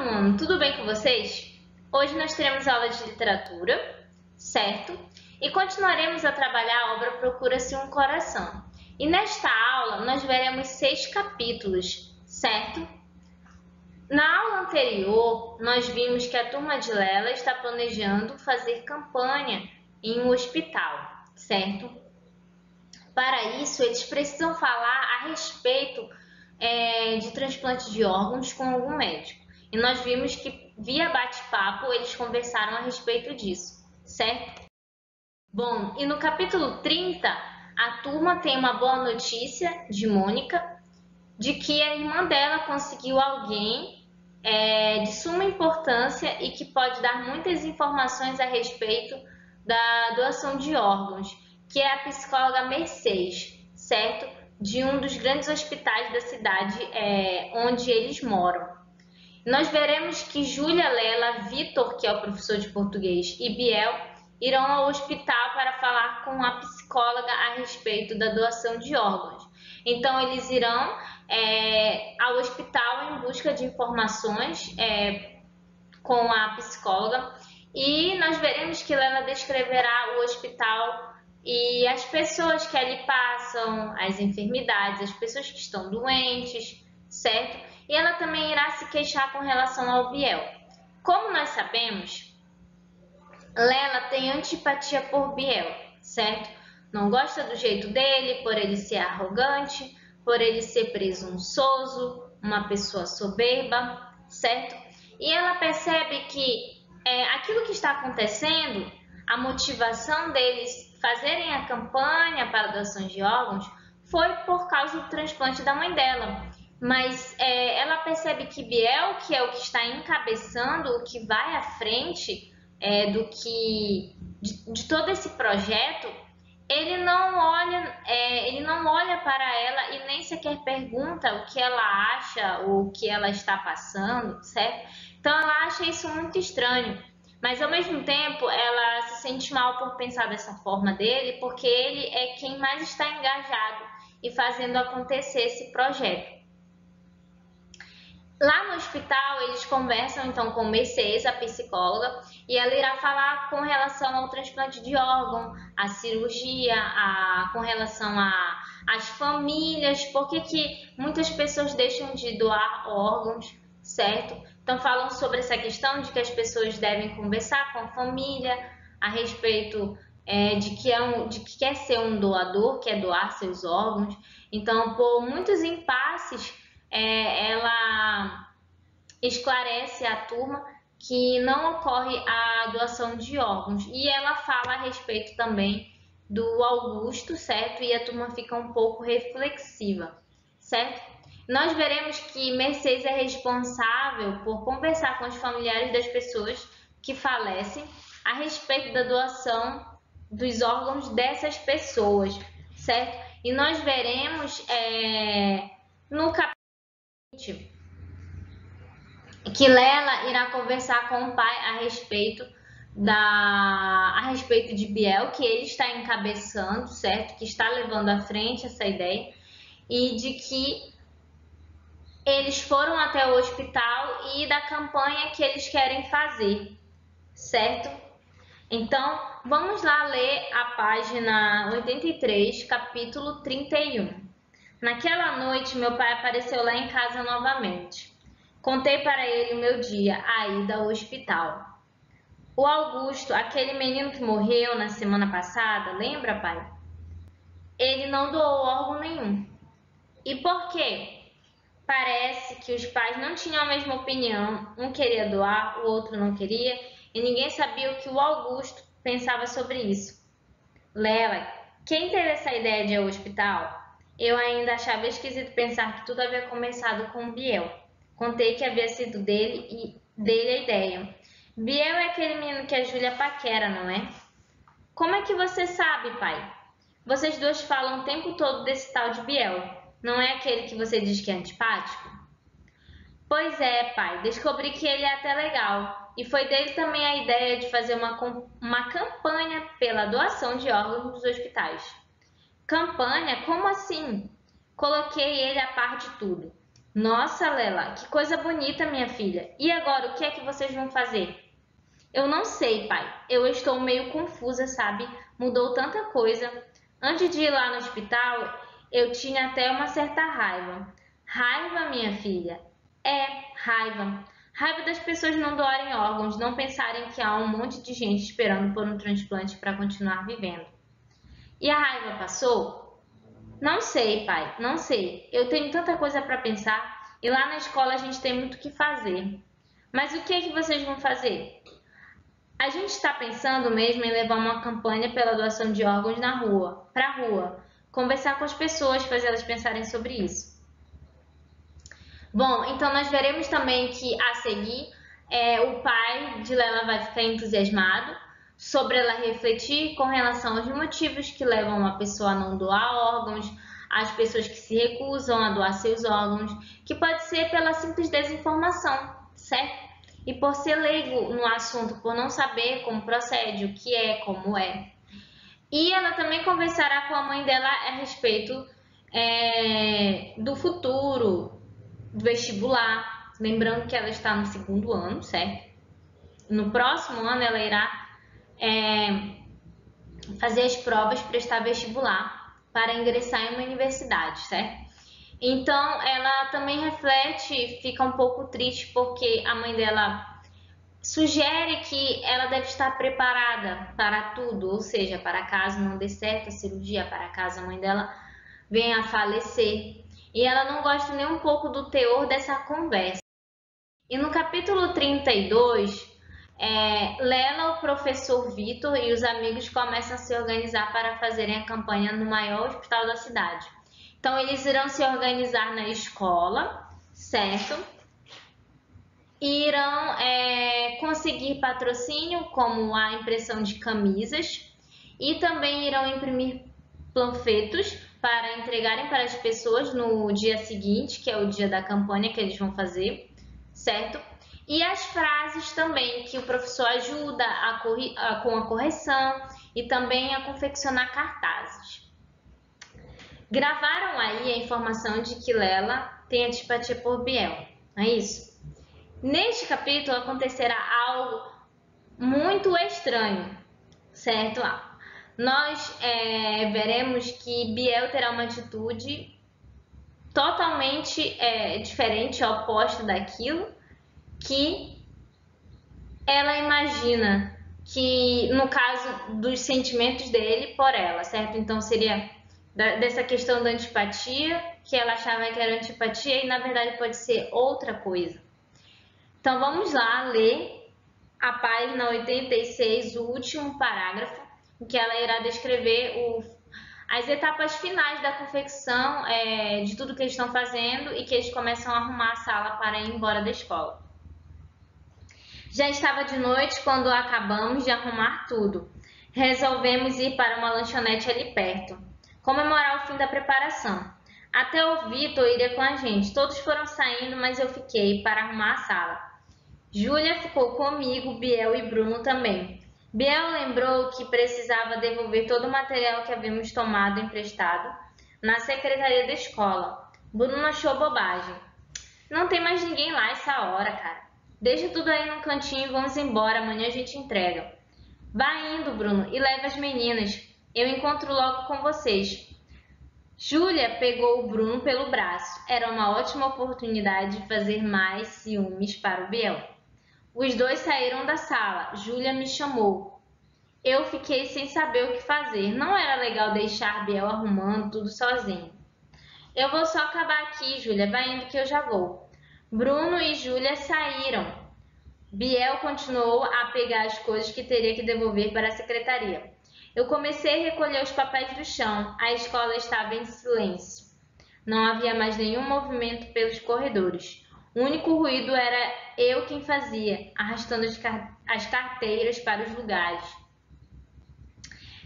nono ano, tudo bem com vocês? Hoje nós teremos aula de literatura, certo? E continuaremos a trabalhar a obra Procura-se um Coração. E nesta aula nós veremos 6 capítulos, certo? Na aula anterior, nós vimos que a turma de Lela está planejando fazer campanha em um hospital, certo? Para isso, eles precisam falar a respeito de transplante de órgãos com algum médico. E nós vimos que, via bate-papo, eles conversaram a respeito disso, certo? Bom, e no capítulo 30, a turma tem uma boa notícia de Mônica, de que a irmã dela conseguiu alguém de suma importância e que pode dar muitas informações a respeito da doação de órgãos, que é a psicóloga Mercedes, certo? De um dos grandes hospitais da cidade onde eles moram. Nós veremos que Júlia, Lela, Vitor, que é o professor de português, e Biel irão ao hospital para falar com a psicóloga a respeito da doação de órgãos. Então, eles irão ao hospital em busca de informações com a psicóloga e nós veremos que Lela descreverá o hospital e as pessoas que ali passam, as enfermidades, as pessoas que estão doentes, certo? E ela também irá se queixar com relação ao Biel. Como nós sabemos, Lela tem antipatia por Biel, certo? Não gosta do jeito dele, por ele ser arrogante, por ele ser presunçoso, uma pessoa soberba, certo? E ela percebe que aquilo que está acontecendo, a motivação deles fazerem a campanha para doações de órgãos foi por causa do transplante da mãe dela. Mas ela percebe que Biel, que é o que está encabeçando, o que vai à frente de todo esse projeto, ele não olha para ela e nem sequer pergunta o que ela acha ou o que ela está passando, certo? Então ela acha isso muito estranho. Mas ao mesmo tempo ela se sente mal por pensar dessa forma dele, porque ele é quem mais está engajado e fazendo acontecer esse projeto. Lá no hospital eles conversam então com Mercedes, a psicóloga, e ela irá falar com relação ao transplante de órgão, a cirurgia, com relação às famílias, porque que muitas pessoas deixam de doar órgãos, certo? Então falam sobre essa questão de que as pessoas devem conversar com a família a respeito de que quer ser um doador, quer doar seus órgãos. Então, por muitos impasses, ela esclarece à turma que não ocorre a doação de órgãos. E ela fala a respeito também do Augusto, certo? E a turma fica um pouco reflexiva, certo? Nós veremos que Mercedes é responsável por conversar com os familiares das pessoas que falecem a respeito da doação dos órgãos dessas pessoas, certo? E nós veremos no capítulo 20 que Lela irá conversar com o pai a respeito de Biel, que ele está encabeçando, certo? Que está levando à frente essa ideia e de que eles foram até o hospital e da campanha que eles querem fazer, certo? Então, vamos lá ler a página 83, capítulo 31. Naquela noite, meu pai apareceu lá em casa novamente. Contei para ele o meu dia, a ida ao hospital. O Augusto, aquele menino que morreu na semana passada, lembra, pai? Ele não doou órgão nenhum. E por quê? Parece que os pais não tinham a mesma opinião, um queria doar, o outro não queria, e ninguém sabia o que o Augusto pensava sobre isso. Lela, quem teve essa ideia de ir ao hospital? Eu ainda achava esquisito pensar que tudo havia começado com Biel. Contei que havia sido dele a ideia. Biel é aquele menino que a Júlia paquera, não é? Como é que você sabe, pai? Vocês dois falam o tempo todo desse tal de Biel. Não é aquele que você diz que é antipático? Pois é, pai. Descobri que ele é até legal. E foi dele também a ideia de fazer uma campanha pela doação de órgãos nos hospitais. Campanha? Como assim? Coloquei ele a par de tudo. Nossa, Lela, que coisa bonita, minha filha. E agora, o que é que vocês vão fazer? Eu não sei, pai. Eu estou meio confusa, sabe? Mudou tanta coisa. Antes de ir lá no hospital, eu tinha até uma certa raiva. Raiva, minha filha? É, raiva. Raiva das pessoas não doarem órgãos, não pensarem que há um monte de gente esperando por um transplante para continuar vivendo. E a raiva passou? Não sei, pai, não sei. Eu tenho tanta coisa para pensar e lá na escola a gente tem muito o que fazer. Mas o que é que vocês vão fazer? A gente está pensando mesmo em levar uma campanha pela doação de órgãos na rua, para a rua, conversar com as pessoas, fazer elas pensarem sobre isso. Bom, então nós veremos também que a seguir o pai de Lela vai ficar entusiasmado sobre ela refletir com relação aos motivos que levam uma pessoa a não doar órgãos, as pessoas que se recusam a doar seus órgãos, que pode ser pela simples desinformação, certo? E por ser leigo no assunto, por não saber como procede, o que é, como é. E ela também conversará com a mãe dela a respeito do futuro, do vestibular. Lembrando que ela está no 2º ano, certo? No próximo ano ela irá fazer as provas, prestar vestibular para ingressar em uma universidade, certo? Então ela também reflete, fica um pouco triste porque a mãe dela sugere que ela deve estar preparada para tudo, ou seja, para caso não dê certo a cirurgia, para caso a mãe dela venha a falecer. E ela não gosta nem um pouco do teor dessa conversa. E no capítulo 32, Lela, o professor Vitor e os amigos começam a se organizar para fazerem a campanha no maior hospital da cidade. Então, eles irão se organizar na escola, certo? E irão conseguir patrocínio, como a impressão de camisas, e também irão imprimir panfletos para entregarem para as pessoas no dia seguinte, que é o dia da campanha que eles vão fazer, certo? E as frases também, que o professor ajuda com a correção e também a confeccionar cartazes. Gravaram aí a informação de que Lela tem antipatia por Biel, não é isso? Neste capítulo acontecerá algo muito estranho, certo? Nós veremos que Biel terá uma atitude totalmente diferente, oposta daquilo que ela imagina, que no caso dos sentimentos dele por ela, certo? Então seria dessa questão da antipatia, que ela achava que era antipatia e na verdade pode ser outra coisa. Então vamos lá ler a página 86, o último parágrafo, em que ela irá descrever as etapas finais da confecção de tudo que eles estão fazendo e que eles começam a arrumar a sala para ir embora da escola. Já estava de noite quando acabamos de arrumar tudo. Resolvemos ir para uma lanchonete ali perto, comemorar o fim da preparação. Até o Vitor iria com a gente. Todos foram saindo, mas eu fiquei para arrumar a sala. Júlia ficou comigo, Biel e Bruno também. Biel lembrou que precisava devolver todo o material que havíamos tomado emprestado na secretaria da escola. Bruno achou bobagem. Não tem mais ninguém lá essa hora, cara. Deixa tudo aí no cantinho e vamos embora, amanhã a gente entrega. Vai indo, Bruno, e leva as meninas. Eu encontro logo com vocês. Júlia pegou o Bruno pelo braço. Era uma ótima oportunidade de fazer mais ciúmes para o Biel. Os dois saíram da sala. Júlia me chamou. Eu fiquei sem saber o que fazer. Não era legal deixar Biel arrumando tudo sozinho. Eu vou só acabar aqui, Júlia. Vai indo que eu já vou. Bruno e Júlia saíram. Biel continuou a pegar as coisas que teria que devolver para a secretaria. Eu comecei a recolher os papéis do chão. A escola estava em silêncio. Não havia mais nenhum movimento pelos corredores. O único ruído era eu quem fazia, arrastando as carteiras para os lugares.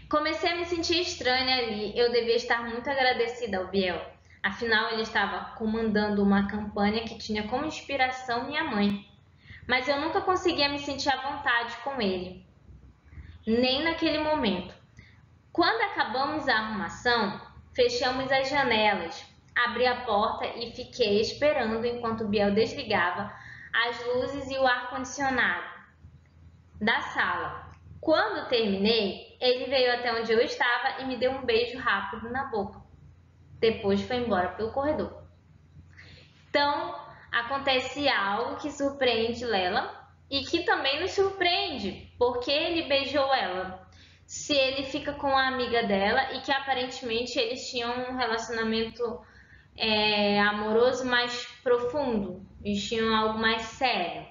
Comecei a me sentir estranha ali. Eu devia estar muito agradecida ao Biel. Afinal, ele estava comandando uma campanha que tinha como inspiração minha mãe. Mas eu nunca conseguia me sentir à vontade com ele. Nem naquele momento. Quando acabamos a arrumação, fechamos as janelas. abri a porta e fiquei esperando enquanto Biel desligava as luzes e o ar-condicionado da sala. Quando terminei, ele veio até onde eu estava e me deu um beijo rápido na boca. Depois foi embora pelo corredor. Então, acontece algo que surpreende Lela e que também nos surpreende, porque ele beijou ela. Se ele fica com a amiga dela e que aparentemente eles tinham um relacionamento amoroso mais profundo, eles tinham algo mais sério.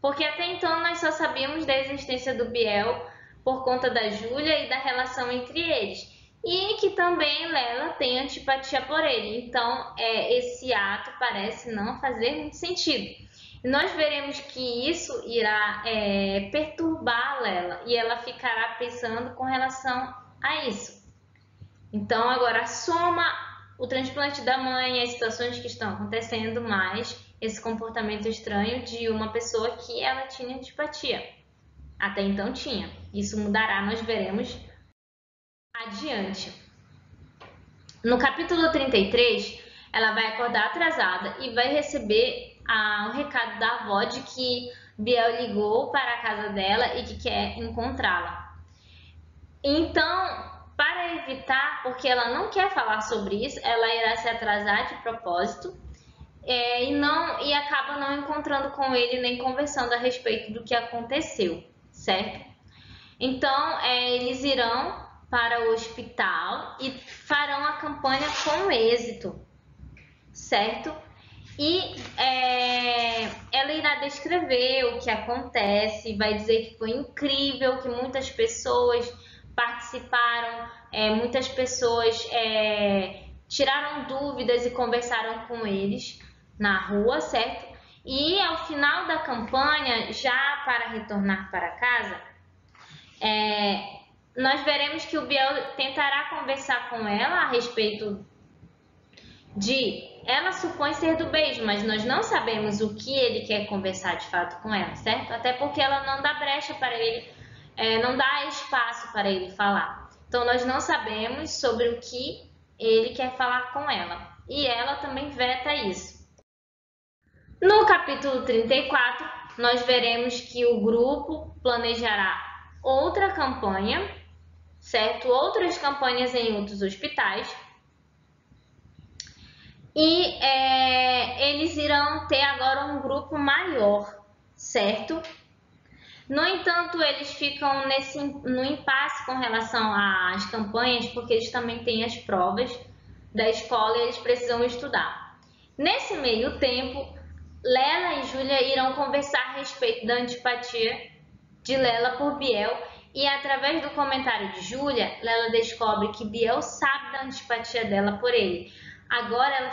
Porque até então nós só sabíamos da existência do Biel por conta da Júlia e da relação entre eles. E que também Lela tem antipatia por ele. Então, esse ato parece não fazer muito sentido. E nós veremos que isso irá perturbar Lela e ela ficará pensando com relação a isso. Então, agora soma o transplante da mãe, as situações que estão acontecendo, mais esse comportamento estranho de uma pessoa que ela tinha antipatia. Até então tinha. Isso mudará, nós veremos adiante. No capítulo 33, ela vai acordar atrasada e vai receber um recado da avó de que Biel ligou para a casa dela e que quer encontrá-la. Então, para evitar, porque ela não quer falar sobre isso, ela irá se atrasar de propósito e acaba não encontrando com ele nem conversando a respeito do que aconteceu, certo? Então, eles irão para o hospital e farão a campanha com êxito, certo? E ela irá descrever o que acontece, vai dizer que foi incrível, que muitas pessoas participaram, muitas pessoas tiraram dúvidas e conversaram com eles na rua, certo? E ao final da campanha, já para retornar para casa, nós veremos que o Biel tentará conversar com ela a respeito de... Ela supõe ser do beijo, mas nós não sabemos o que ele quer conversar de fato com ela, certo? Até porque ela não dá brecha para ele, não dá espaço para ele falar. Então, nós não sabemos sobre o que ele quer falar com ela. E ela também veta isso. No capítulo 34, nós veremos que o grupo planejará outra campanha, certo? Outras campanhas em outros hospitais. E eles irão ter agora um grupo maior, certo? No entanto, eles ficam no impasse com relação às campanhas, porque eles também têm as provas da escola e eles precisam estudar. Nesse meio tempo, Lela e Júlia irão conversar a respeito da antipatia de Lela por Biel e através do comentário de Júlia, Lela descobre que Biel sabe da antipatia dela por ele. Agora ela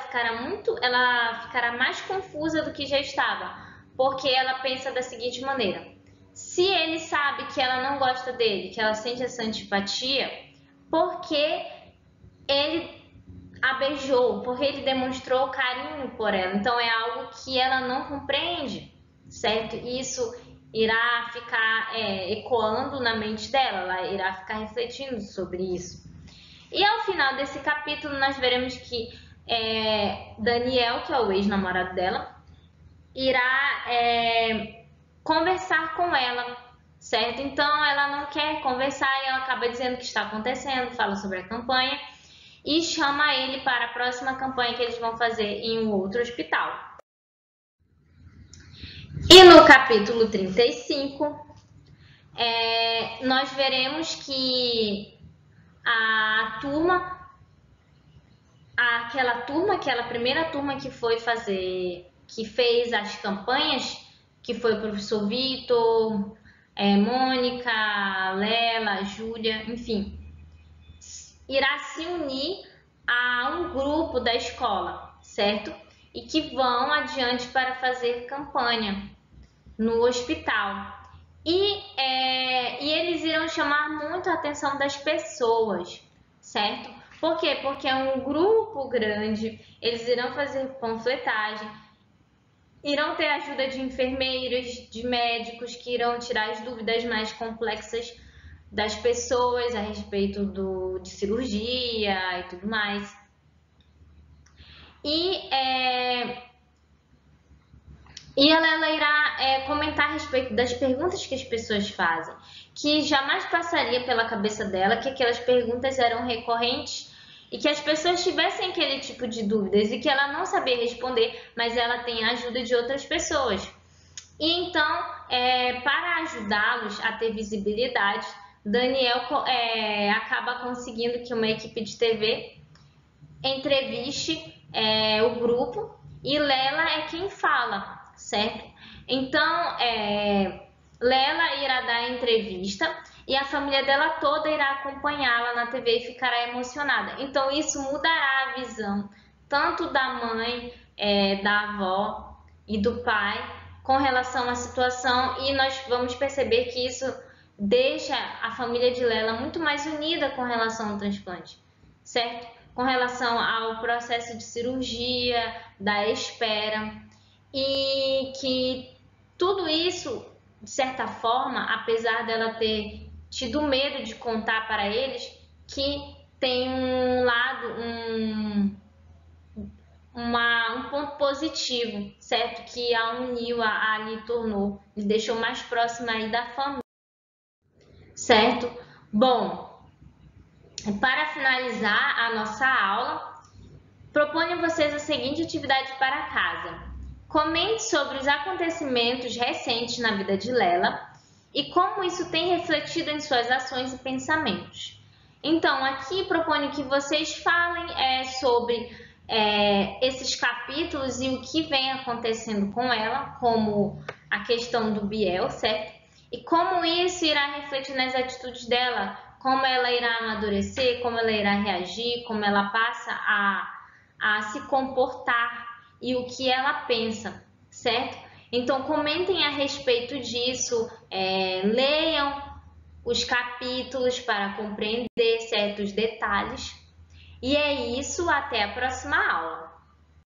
ficará mais confusa do que já estava, porque ela pensa da seguinte maneira: se ele sabe que ela não gosta dele, que ela sente essa antipatia, por que ele a beijou? Porque ele demonstrou carinho por ela. Então é algo que ela não compreende, certo? Isso irá ficar ecoando na mente dela, ela irá ficar refletindo sobre isso. E ao final desse capítulo nós veremos que Daniel, que é o ex-namorado dela, irá conversar com ela, certo? Então ela não quer conversar e ela acaba dizendo o que está acontecendo, fala sobre a campanha e chama ele para a próxima campanha que eles vão fazer em um outro hospital. E no capítulo 35, nós veremos que aquela primeira turma que fez as campanhas, que foi o professor Vitor, Mônica, Lela, Júlia, enfim, irá se unir a um grupo da escola, certo? E que vão adiante para fazer campanha no hospital. E eles irão chamar muito a atenção das pessoas, certo? Por quê? Porque é um grupo grande, eles irão fazer panfletagem, irão ter ajuda de enfermeiros, de médicos que irão tirar as dúvidas mais complexas das pessoas a respeito de cirurgia e tudo mais. E ela irá comentar a respeito das perguntas que as pessoas fazem, que jamais passaria pela cabeça dela que aquelas perguntas eram recorrentes e que as pessoas tivessem aquele tipo de dúvidas e que ela não sabia responder, mas ela tem a ajuda de outras pessoas. E então, para ajudá-los a ter visibilidade, Daniel acaba conseguindo que uma equipe de TV entreviste o grupo e Lela é quem fala, certo? Então, Lela irá dar a entrevista e a família dela toda irá acompanhá-la na TV e ficará emocionada. Então, isso mudará a visão tanto da mãe, da avó e do pai com relação à situação, e nós vamos perceber que isso deixa a família de Lela muito mais unida com relação ao transplante, certo? Com relação ao processo de cirurgia, da espera, e que tudo isso, de certa forma, apesar dela ter tido medo de contar para eles, que tem um lado, um ponto positivo, certo? Que a uniu, a lhe tornou, lhe deixou mais próxima aí da família, certo? Bom, para finalizar a nossa aula, proponho vocês a seguinte atividade para casa. Comente sobre os acontecimentos recentes na vida de Lela e como isso tem refletido em suas ações e pensamentos. Então, aqui proponho que vocês falem sobre esses capítulos e o que vem acontecendo com ela, como a questão do Biel, certo? E como isso irá refletir nas atitudes dela, como ela irá amadurecer, como ela irá reagir, como ela passa a se comportar e o que ela pensa, certo? Então, comentem a respeito disso, leiam os capítulos para compreender certos detalhes. E é isso, até a próxima aula!